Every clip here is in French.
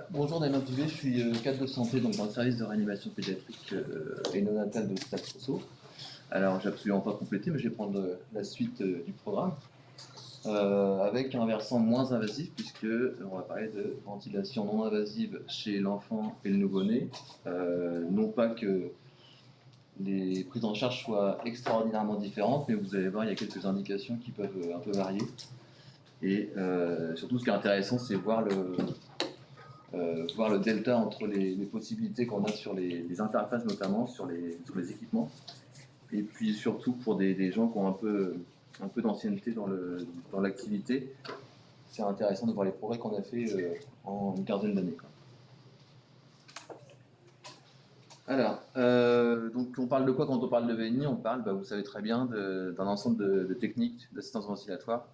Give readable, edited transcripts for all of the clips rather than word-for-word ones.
Bonjour Damien Duvet, je suis cadre de santé donc dans le service de réanimation pédiatrique et néonatale de l'hôpital Trousseau. Alors j'ai absolument pas complété, mais je vais prendre la suite du programme avec un versant moins invasif puisque on va parler de ventilation non invasive chez l'enfant et le nouveau-né. Non pas que les prises en charge soient extraordinairement différentes, mais vous allez voir, il y a quelques indications qui peuvent un peu varier. Et surtout, ce qui est intéressant, c'est voir le delta entre les possibilités qu'on a sur les interfaces, notamment sur les équipements. Et puis surtout pour des gens qui ont un peu d'ancienneté dans l'activité, c'est intéressant de voir les progrès qu'on a fait en une quinzaine d'années. Alors, donc on parle de quoi quand on parle de VNI? On parle, vous savez très bien, d'un ensemble de techniques d'assistance ventilatoire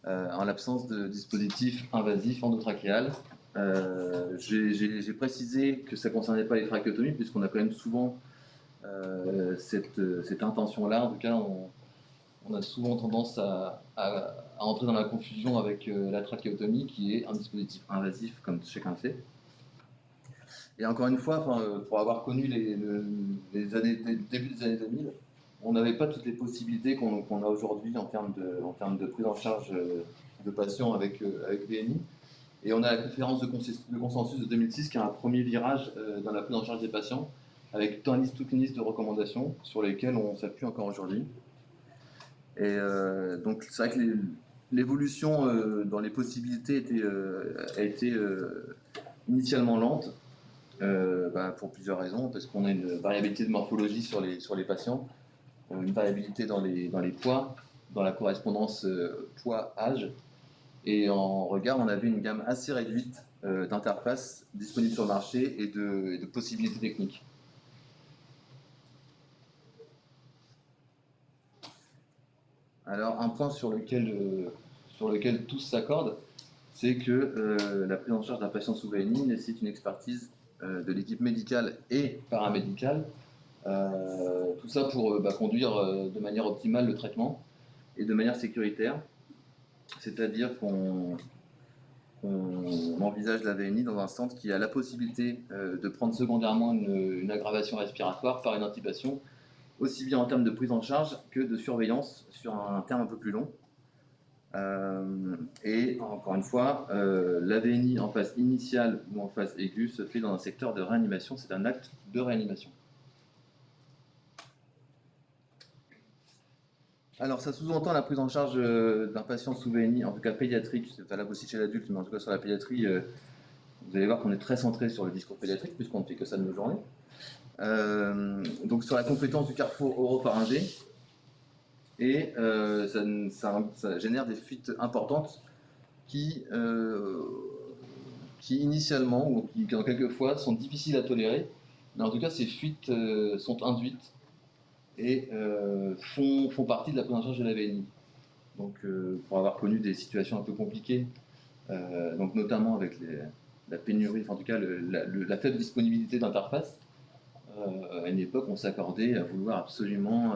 en l'absence de dispositifs invasifs endotrachéal. J'ai précisé que ça ne concernait pas les trachéotomies, puisqu'on a quand même souvent cette intention-là. En tout cas, on a souvent tendance à entrer dans la confusion avec la trachéotomie, qui est un dispositif invasif, comme chacun le sait. Et encore une fois, pour avoir connu les début des années 2000, on n'avait pas toutes les possibilités qu'on a aujourd'hui en termes de prise en charge de patients avec VNI. Et on a la conférence de consensus de 2006 qui a un premier virage dans la prise en charge des patients, avec toute une liste de recommandations sur lesquelles on s'appuie encore aujourd'hui. Et donc c'est vrai que l'évolution dans les possibilités a été initialement lente, pour plusieurs raisons, parce qu'on a une variabilité de morphologie sur les patients, une variabilité dans les poids, dans la correspondance poids-âge. Et en regard, on avait une gamme assez réduite d'interfaces disponibles sur le marché et de possibilités techniques. Alors, un point sur lequel tous s'accordent, c'est que la prise en charge d'un patient sous VNI nécessite une expertise de l'équipe médicale et paramédicale. Tout ça pour conduire de manière optimale le traitement et de manière sécuritaire. C'est-à-dire qu'on envisage la VNI dans un centre qui a la possibilité de prendre secondairement une aggravation respiratoire par une intubation, aussi bien en termes de prise en charge que de surveillance sur un terme un peu plus long. Et encore une fois, la VNI en phase initiale ou en phase aiguë se fait dans un secteur de réanimation, c'est un acte de réanimation. Alors, ça sous-entend la prise en charge d'un patient sous VNI, en tout cas pédiatrique, c'est valable aussi chez l'adulte, mais en tout cas sur la pédiatrie, vous allez voir qu'on est très centré sur le discours pédiatrique, puisqu'on ne fait que ça de nos journées. Donc sur la compétence du carrefour oropharyngé, et ça génère des fuites importantes qui initialement, ou qui quelquefois sont difficiles à tolérer, mais en tout cas ces fuites sont induites et font partie de la prise en charge de la VNI. Donc pour avoir connu des situations un peu compliquées, donc notamment avec la pénurie, en tout cas la faible disponibilité d'interface, à une époque on s'accordait à vouloir absolument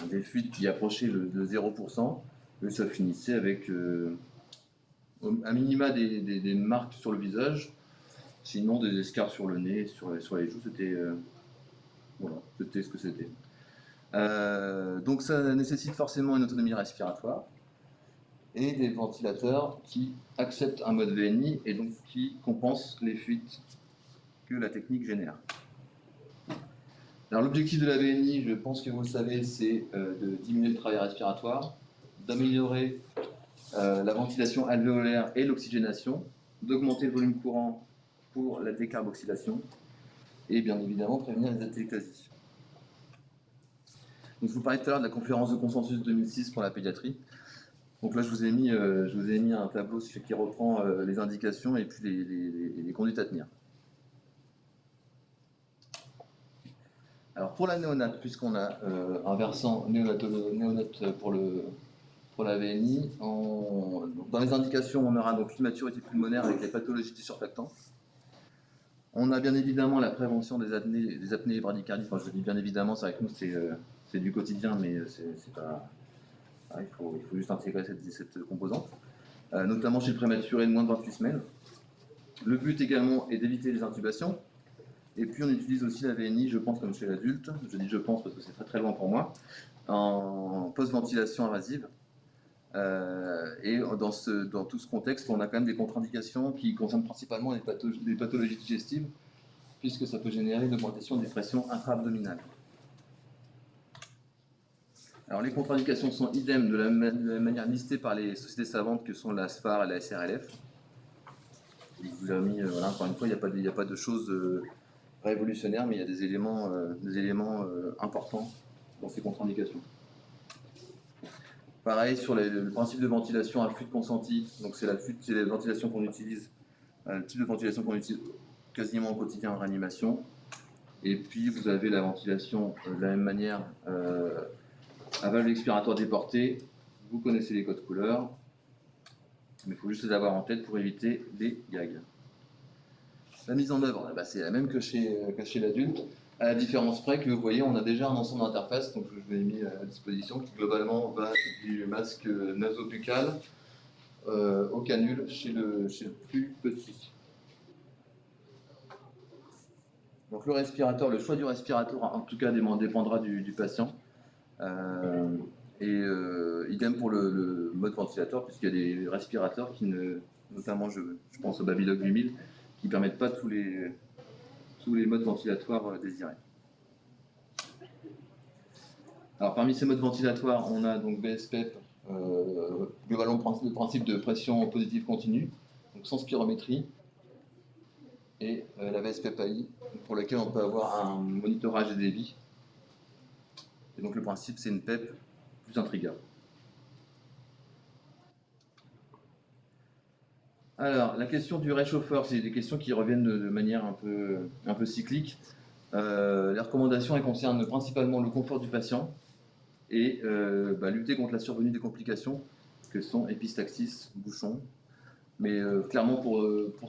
des fuites qui approchaient le 0%, et ça finissait avec à minima des marques sur le visage, sinon des escarres sur le nez, sur les joues, c'était ce que c'était. Donc ça nécessite forcément une autonomie respiratoire et des ventilateurs qui acceptent un mode VNI et donc qui compensent les fuites que la technique génère. Alors l'objectif de la VNI, je pense que vous le savez, c'est de diminuer le travail respiratoire, d'améliorer la ventilation alvéolaire et l'oxygénation, d'augmenter le volume courant pour la décarboxylation et bien évidemment prévenir les atelectasies. Donc, je vous parlais tout à l'heure de la conférence de consensus 2006 pour la pédiatrie. Donc là, je vous ai mis un tableau qui reprend les indications et puis les conduites à tenir. Alors pour la néonate, puisqu'on a un versant néonate pour la VNI, dans les indications, on aura donc l'immaturité pulmonaire avec les pathologies du surfactant. On a bien évidemment la prévention des apnées et bradycardies. Enfin, je dis bien évidemment, c'est vrai que nous, c'est du quotidien, mais c'est pas. Il faut juste intégrer cette composante. notamment chez le prématuré de moins de 28 semaines. Le but également est d'éviter les intubations. Et puis on utilise aussi la VNI, je pense, comme chez l'adulte. Je dis je pense parce que c'est très très loin pour moi, en post-ventilation invasive. Et dans tout ce contexte, on a quand même des contre-indications qui concernent principalement les pathologies digestives, puisque ça peut générer une augmentation des pressions intra-abdominales. Alors les contre-indications sont idem de la même manière listées par les sociétés savantes que sont la SFAR et la SRLF. Je vous ai mis, voilà, encore une fois, il n'y a pas de choses révolutionnaires, mais il y a des éléments importants dans ces contre-indications. Pareil sur le principe de ventilation à flux de consenti, donc c'est la ventilation qu'on utilise, le type de ventilation qu'on utilise quasiment au quotidien en réanimation. Et puis vous avez la ventilation de la même manière à valve expiratoire déportée. Vous connaissez les codes couleurs, mais il faut juste les avoir en tête pour éviter les gags. La mise en œuvre, c'est la même que chez l'adulte, à la différence près que vous voyez, on a déjà un ensemble d'interfaces, donc je vous l'ai mis à disposition, qui globalement va du masque nasobuccal au canule chez le plus petit. Donc le respirateur, le choix du respirateur en tout cas dépendra du patient. Idem pour le mode ventilateur, puisqu'il y a des respirateurs qui notamment je pense au Babylog 8000, qui ne permettent pas tous les modes ventilatoires désirés. Alors parmi ces modes ventilatoires, on a donc BSPEP, globalement le principe de pression positive continue, donc sans spirométrie, et la VSPEP AI, pour laquelle on peut avoir un monitorage des débits. Et donc le principe, c'est une PEP plus un trigger. Alors, la question du réchauffeur, c'est des questions qui reviennent de manière un peu cyclique. Les recommandations, elles concernent principalement le confort du patient et lutter contre la survenue des complications que sont épistaxis, bouchons. Mais clairement, pour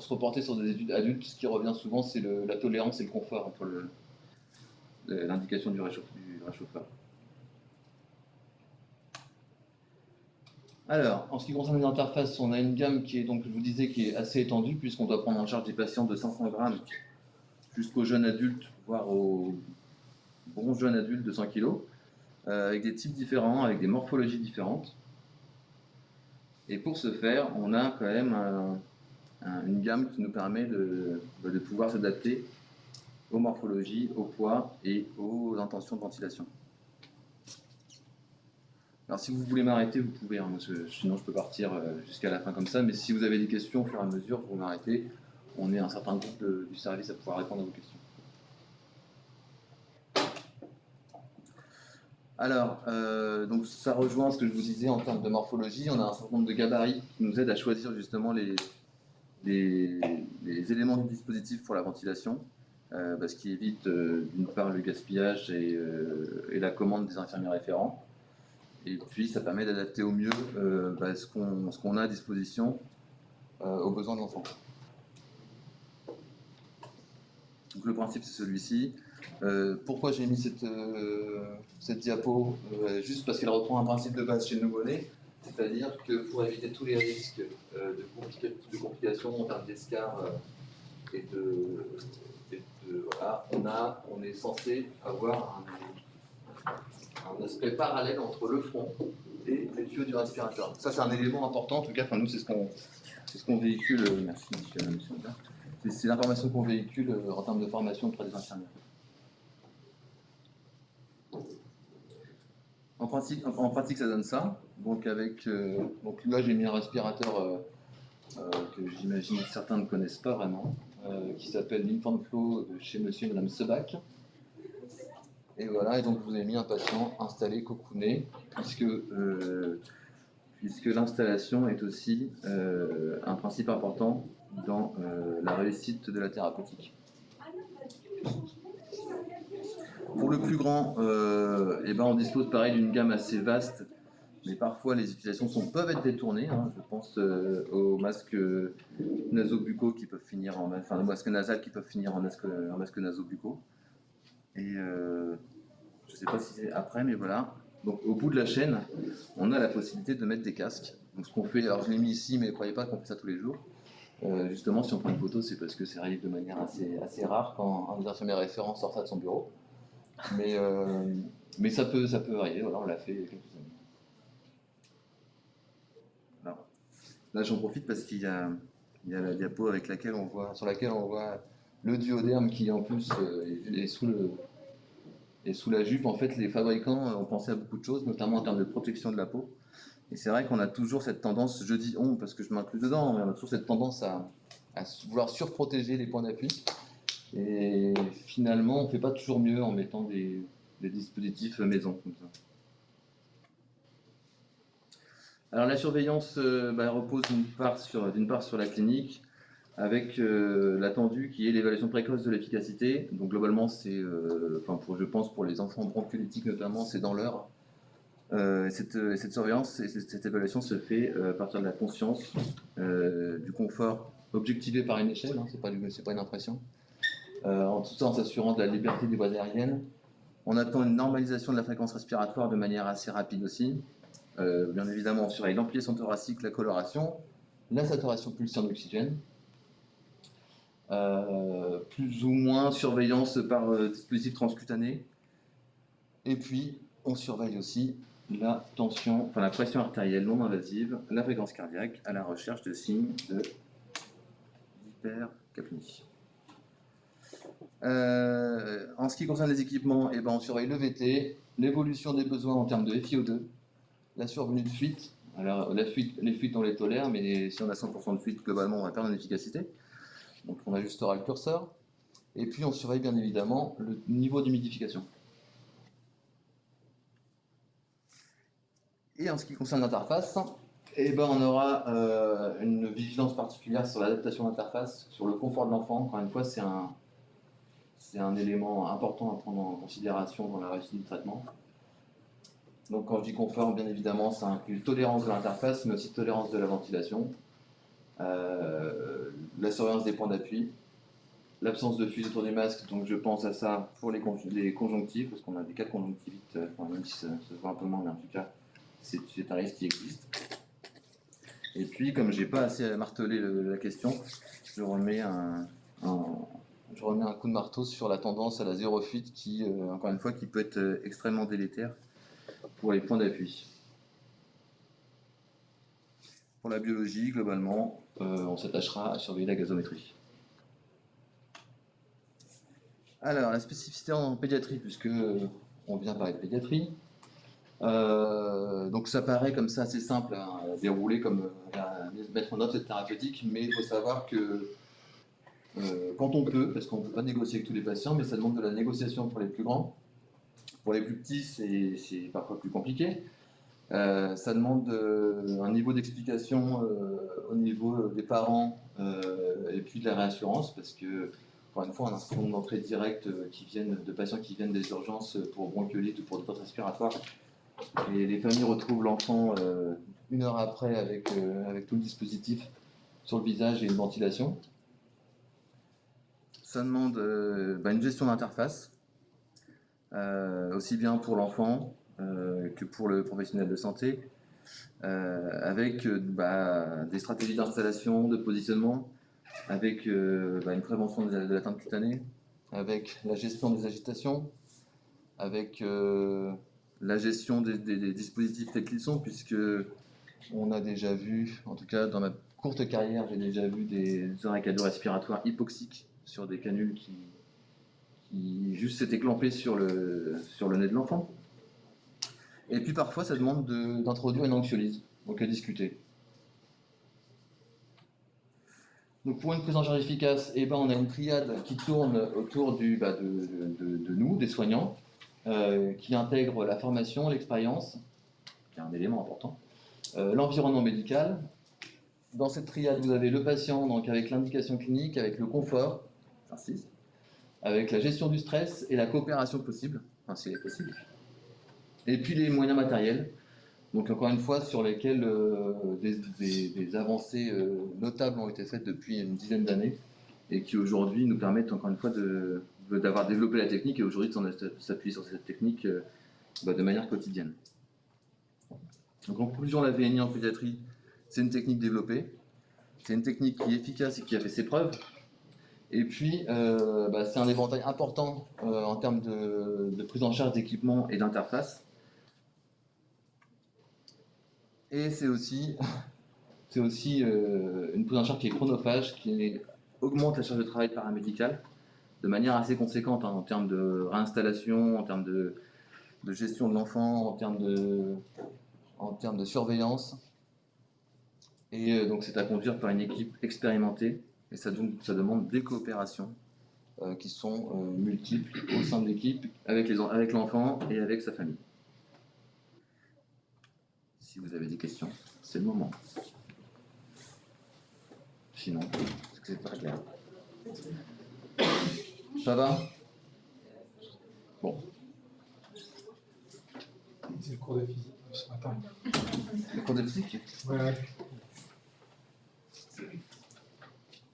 se reporter sur des études adultes, ce qui revient souvent, c'est la tolérance et le confort entre l'indication du réchauffeur. Alors, en ce qui concerne les interfaces, on a une gamme qui est, donc, je vous disais, qui est assez étendue, puisqu'on doit prendre en charge des patients de 500 grammes jusqu'aux jeunes adultes, voire aux bons jeunes adultes de 100 kg, avec des types différents, avec des morphologies différentes. Et pour ce faire, on a quand même une gamme qui nous permet de pouvoir s'adapter aux morphologies, au poids et aux intentions de ventilation. Alors si vous voulez m'arrêter, vous pouvez, hein, sinon je peux partir jusqu'à la fin comme ça, mais si vous avez des questions au fur et à mesure, vous m'arrêtez. On est un certain groupe du service à pouvoir répondre à vos questions. Alors, donc ça rejoint ce que je vous disais en termes de morphologie. On a un certain nombre de gabarits qui nous aident à choisir justement les éléments du dispositif pour la ventilation, ce qui évite d'une part le gaspillage et la commande des infirmiers référents. Et puis ça permet d'adapter au mieux ce qu'on a à disposition aux besoins de l'enfant. Donc le principe c'est celui-ci. Pourquoi j'ai mis cette diapo juste parce qu'elle reprend un principe de base chez le nouveau-né, c'est-à-dire que pour éviter tous les risques de complications en termes d'escar voilà, on est censé avoir un aspect parallèle entre le front et les tuyaux du respirateur. Ça c'est un élément important, en tout cas, nous c'est ce qu'on véhicule. Merci monsieur. C'est l'information qu'on véhicule en termes de formation auprès des infirmières. En pratique, ça donne ça. Donc là, j'ai mis un respirateur que j'imagine certains ne connaissent pas vraiment, qui s'appelle l'Infant Flow de chez monsieur et madame Sebach. Et voilà, et donc je vous ai mis un patient installé, cocooné, puisque l'installation est aussi un principe important dans la réussite de la thérapeutique. Pour le plus grand, on dispose pareil d'une gamme assez vaste, mais parfois les utilisations peuvent être détournées. Je pense aux masques nasobuccaux qui peuvent finir aux masques nasales qui peuvent finir en masques nasobuccaux. Et je ne sais pas si c'est après, mais voilà. Donc au bout de la chaîne, on a la possibilité de mettre des casques Donc ce qu'on fait, alors je l'ai mis ici, mais ne croyez pas qu'on fait ça tous les jours. Justement, si on prend une photo, c'est parce que ça arrive de manière assez rare quand un des infirmiers référents sort ça de son bureau. Mais ça peut varier, voilà, on l'a fait il y a quelques années. Alors, là, j'en profite parce qu'il y a la diapo avec sur laquelle on voit le duodérum qui, en plus, est sous la jupe. En fait, les fabricants ont pensé à beaucoup de choses, notamment en termes de protection de la peau. Et c'est vrai qu'on a toujours cette tendance, je dis on parce que je m'inclus dedans, mais on a toujours cette tendance à vouloir surprotéger les points d'appui. Et finalement, on ne fait pas toujours mieux en mettant des dispositifs maison comme ça. Alors la surveillance repose d'une part sur la clinique, avec l'attendu qui est l'évaluation précoce de l'efficacité. Donc globalement, c'est, je pense pour les enfants bronchiolitiques notamment, c'est dans l'heure. Cette surveillance et cette évaluation se fait à partir de la conscience, du confort objectivé par une échelle, hein, c'est pas une impression, tout en s'assurant de la liberté des voies aériennes. On attend une normalisation de la fréquence respiratoire de manière assez rapide aussi. Bien évidemment, on surveille l'ampliation thoracique, la coloration, la saturation pulsaire d'oxygène. Plus ou moins surveillance par dispositif transcutané. Et puis, on surveille aussi la pression artérielle non invasive, la fréquence cardiaque à la recherche de signes d'hypercapnie. En ce qui concerne les équipements, on surveille le VT, l'évolution des besoins en termes de FiO2, la survenue de fuite. Alors, les fuites, on les tolère, mais si on a 100% de fuite, globalement, on va perdre en efficacité. Donc, on ajustera le curseur. Et puis, on surveille bien évidemment le niveau d'humidification. Et en ce qui concerne l'interface, on aura une vigilance particulière sur l'adaptation d'interface, sur le confort de l'enfant. Encore une fois, c'est un élément important à prendre en considération dans la réussite du traitement. Donc quand je dis confort, bien évidemment, ça inclut tolérance de l'interface, mais aussi tolérance de la ventilation, la surveillance des points d'appui, l'absence de fuite autour du masque, donc je pense à ça pour les conjonctives, parce qu'on a des cas de conjonctivite, même si ça se voit un peu moins, mais en tout cas, c'est un risque qui existe. Et puis, comme j'ai pas assez martelé la question, je remets un coup de marteau sur la tendance à la zéro fuite qui, encore une fois, qui peut être extrêmement délétère pour les points d'appui. Pour la biologie, globalement, on s'attachera à surveiller la gazométrie. Alors, la spécificité en pédiatrie, puisque on vient parler de pédiatrie. Donc ça paraît comme ça assez simple à dérouler, comme mettre en œuvre cette thérapeutique, mais il faut savoir que quand on peut, parce qu'on ne peut pas négocier avec tous les patients, mais ça demande de la négociation pour les plus grands. Pour les plus petits, c'est parfois plus compliqué. Ça demande un niveau d'explication au niveau des parents et puis de la réassurance, parce que, encore une fois, on a un certain nombre d'entrées directes de patients qui viennent des urgences pour bronchiolite ou pour détresse respiratoire. Et les familles retrouvent l'enfant une heure après avec tout le dispositif sur le visage et une ventilation. Ça demande une gestion d'interface, aussi bien pour l'enfant que pour le professionnel de santé, avec des stratégies d'installation, de positionnement, avec une prévention de l'atteinte cutanée, avec la gestion des agitations, avec la gestion des dispositifs tels qu'ils sont, puisque on a déjà vu, en tout cas dans ma courte carrière, j'ai déjà vu des oreilles cardio-respiratoires hypoxiques sur des canules qui juste s'étaient clampées sur le nez de l'enfant. Et puis parfois ça demande d'introduire une anxiolyse, donc à discuter. Donc pour une prise en charge efficace, on a une triade qui tourne autour de nous, des soignants, qui intègre la formation, l'expérience, qui est un élément important, l'environnement médical. Dans cette triade, vous avez le patient, donc avec l'indication clinique, avec le confort, j'insiste, avec la gestion du stress et la coopération possible, si elle est possible. Et puis les moyens matériels, donc encore une fois, sur lesquels des avancées notables ont été faites depuis une dizaine d'années et qui aujourd'hui nous permettent encore une fois d'avoir développé la technique et aujourd'hui de s'appuyer sur cette technique de manière quotidienne. Donc en conclusion, la VNI en pédiatrie, C'est une technique développée, c'est une technique qui est efficace et qui a fait ses preuves. Et puis, c'est un éventail important en termes de prise en charge d'équipements et d'interface. Et c'est aussi une prise en charge qui est chronophage, qui augmente la charge de travail paramédicale de manière assez conséquente, en termes de réinstallation, en termes de gestion de l'enfant, en termes de surveillance. Et donc c'est à conduire par une équipe expérimentée, et ça demande des coopérations qui sont multiples au sein de l'équipe, avec l'enfant et avec sa famille. Si vous avez des questions, c'est le moment. Sinon, c'est pas clair. Ça va? Bon. C'est le cours de physique ce matin. Le cours de physique? Ouais.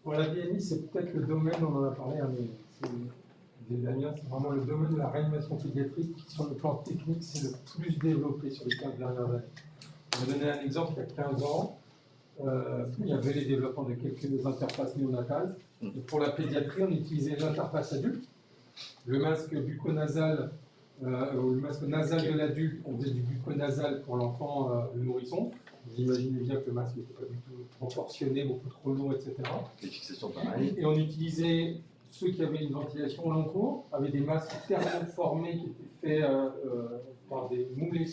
Pour la BMI, c'est peut-être le domaine, on en a parlé, hein, mais c'est vraiment le domaine de la réanimation pédiatrique. Sur le plan technique, c'est le plus développé sur les 15 dernières années. On va donner un exemple, il y a 15 ans, il y avait les développements de quelques interfaces néonatales. Et pour la pédiatrie, on utilisait l'interface adulte, le masque bucco-nasal, ou le masque nasal de l'adulte, on faisait du bucco-nasal pour l'enfant, le nourrisson. Vous imaginez bien que le masque n'était pas du tout proportionné, beaucoup trop lourd, etc. Les fixations pareilles. Et on utilisait ceux qui avaient une ventilation au long cours, avec des masques thermoformés qui étaient faits par des moules,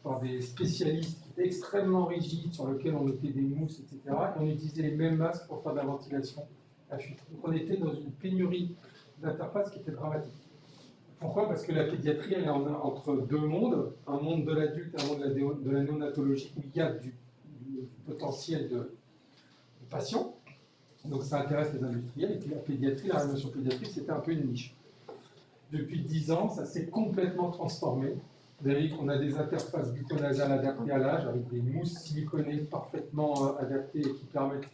par des spécialistes extrêmement rigides sur lesquels on mettait des mousses, etc. Et on utilisait les mêmes masques pour faire de la ventilation à fuite. Donc on était dans une pénurie d'interface qui était dramatique. Pourquoi? Parce que la pédiatrie, elle est entre deux mondes, un monde de l'adulte et un monde de la néonatologie, où il y a du potentiel de patients. Donc ça intéresse les industriels, et puis la pédiatrie, la réanimation pédiatrique, c'était un peu une niche. Depuis 10 ans, ça s'est complètement transformé. Vous avez vu qu'on a des interfaces bucco-nasales adaptées à l'âge, avec des mousses siliconées parfaitement adaptées et qui permettent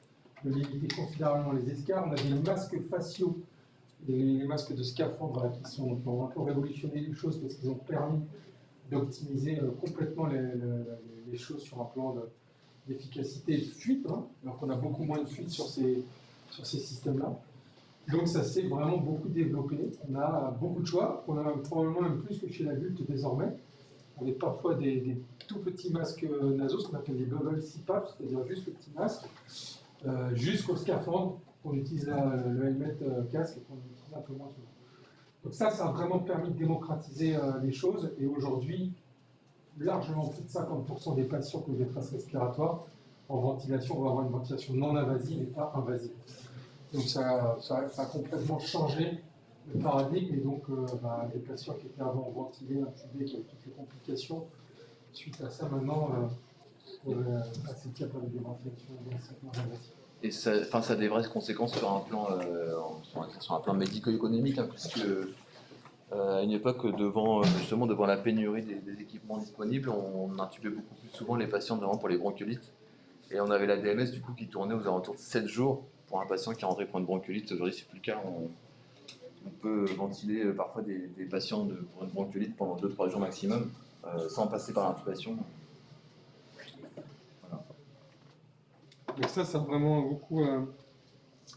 de limiter considérablement les escarres. On a des masques faciaux, les masques de scaphandre là, qui ont un peu révolutionné les choses parce qu'ils ont permis d'optimiser complètement les choses sur un plan d'efficacité et de fuite, hein, alors qu'on a beaucoup moins de fuite sur ces systèmes-là. Donc ça s'est vraiment beaucoup développé. On a beaucoup de choix, on a probablement même plus que chez l'adulte désormais. On a parfois des tout petits masques nasaux, ce qu'on appelle des bubble CPAP, c'est-à-dire juste le petit masque, jusqu'au scaphandre, qu'on utilise le helmet casque et qu'on utilise un peu moins souvent. Donc ça a vraiment permis de démocratiser les choses, et aujourd'hui, largement plus de 50% des patients qui ont des détresse respiratoire en ventilation vont avoir une ventilation non invasive et pas invasive. Donc ça a complètement changé le paradigme, et donc les patients qui étaient avant ventilés, intubés, qui avaient toutes les complications, suite à ça maintenant, c'est capable de des ventilations non invasives. Et ça a des vraies conséquences sur un plan médico-économique, hein, puisque à une époque, devant la pénurie des équipements disponibles, on intubait beaucoup plus souvent les patients notamment pour les bronchiolites. Et on avait la DMS du coup qui tournait aux alentours de 7 jours pour un patient qui rentrait pour une bronchiolite. Aujourd'hui, c'est plus le cas. On peut ventiler parfois des patients pour une bronchiolite pendant 2-3 jours maximum, sans passer par l'intubation. Voilà. Donc ça a vraiment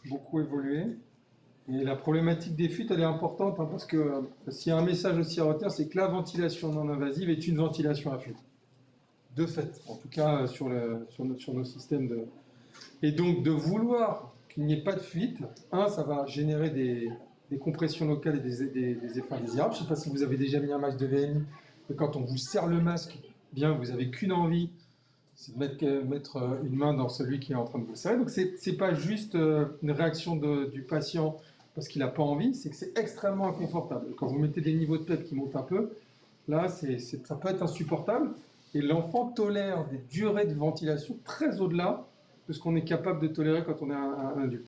beaucoup évolué. Et la problématique des fuites, elle est importante, hein, parce que s'il y a un message aussi à retenir, c'est que la ventilation non invasive est une ventilation à fuite. De fait, en tout cas sur nos systèmes de... Et donc de vouloir qu'il n'y ait pas de fuite, ça va générer des compressions locales et des effets indésirables. Je ne sais pas si vous avez déjà mis un masque de VMI, mais quand on vous serre le masque, bien vous n'avez qu'une envie, c'est de mettre une main dans celui qui est en train de vous serrer. Donc c'est pas juste une réaction du patient parce qu'il n'a pas envie, c'est que c'est extrêmement inconfortable. Quand vous mettez des niveaux de PEP qui montent un peu, là ça peut être insupportable, et l'enfant tolère des durées de ventilation très au-delà de ce qu'on est capable de tolérer quand on est un adulte.